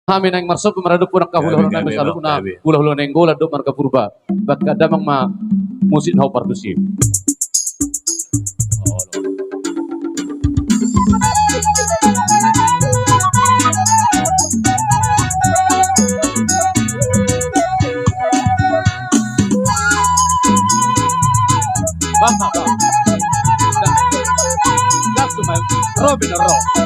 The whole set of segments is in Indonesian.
Kami nang marsop marado po nakahula-hula na masalu na hula-hula nang gola do marka purba. Bakka damang ma musin hau partusim. Basta ba. That's my Robin Rock.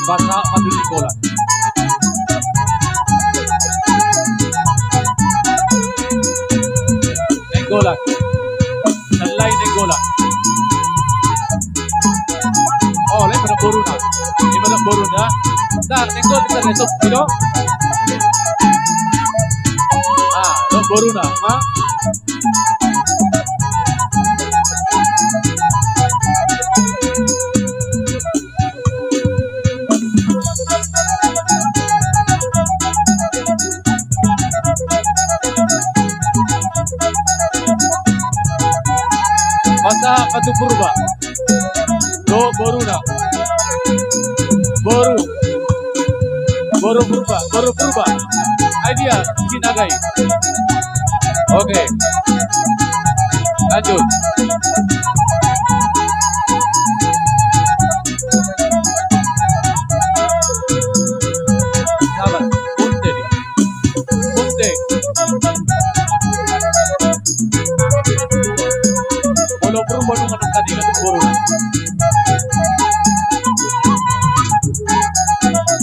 Basa Maduri Gola. Nenggola. Nalai Nenggola. Oh, le pada Boruna. Ini pada Boruna. Dah, Nenggol kita besok, you lo Boruna, Basa Katu Purba. Do Boruna. Boru Purba. Idea Sinagai. Oke. Lanjut. Sabar. Punte. Bolo Purba nung anong kanina ng Boruna.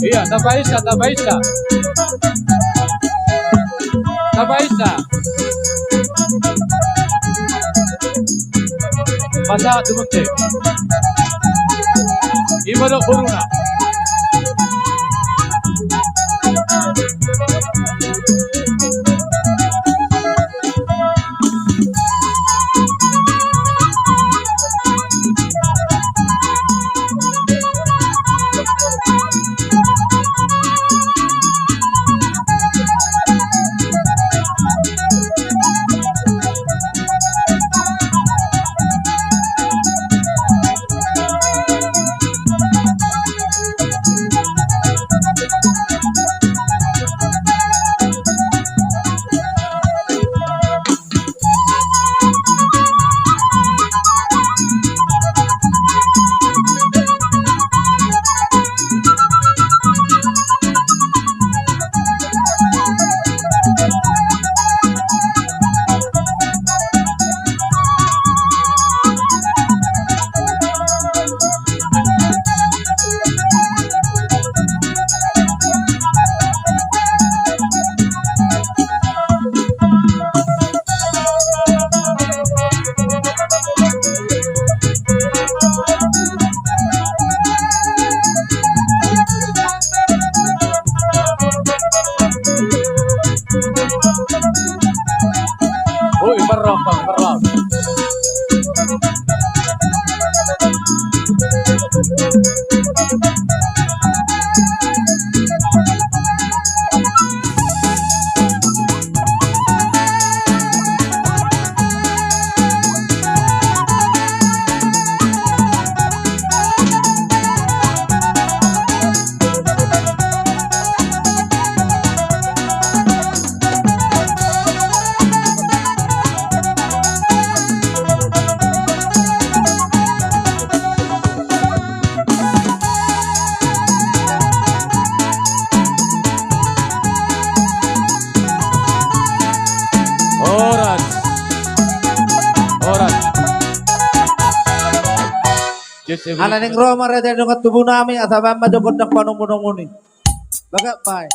Iya, tabaisa. Basa Dumunte. Ibado Boruna. Ala ning Roma ra dahil ng tubo namin at abang madukot ng panong-punong muni. Baga, bay.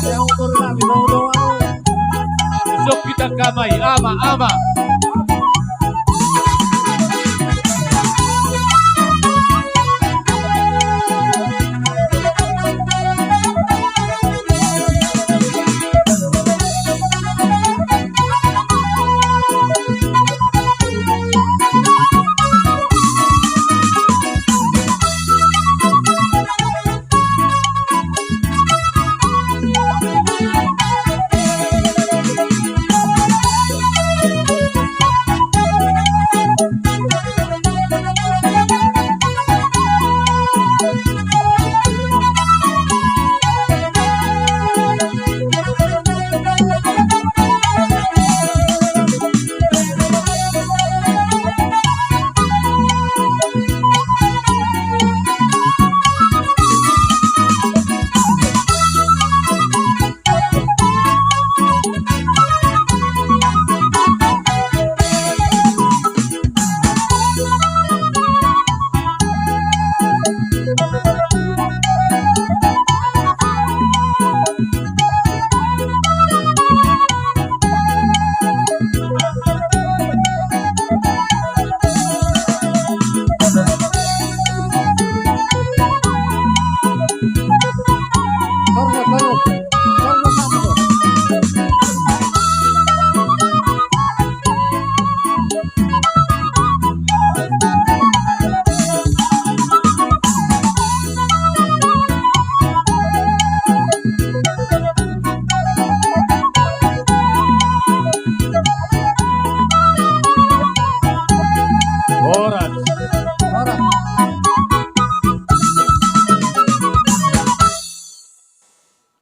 Ayaw ko rin namin, ako. Isok kita kamay, ama, ama.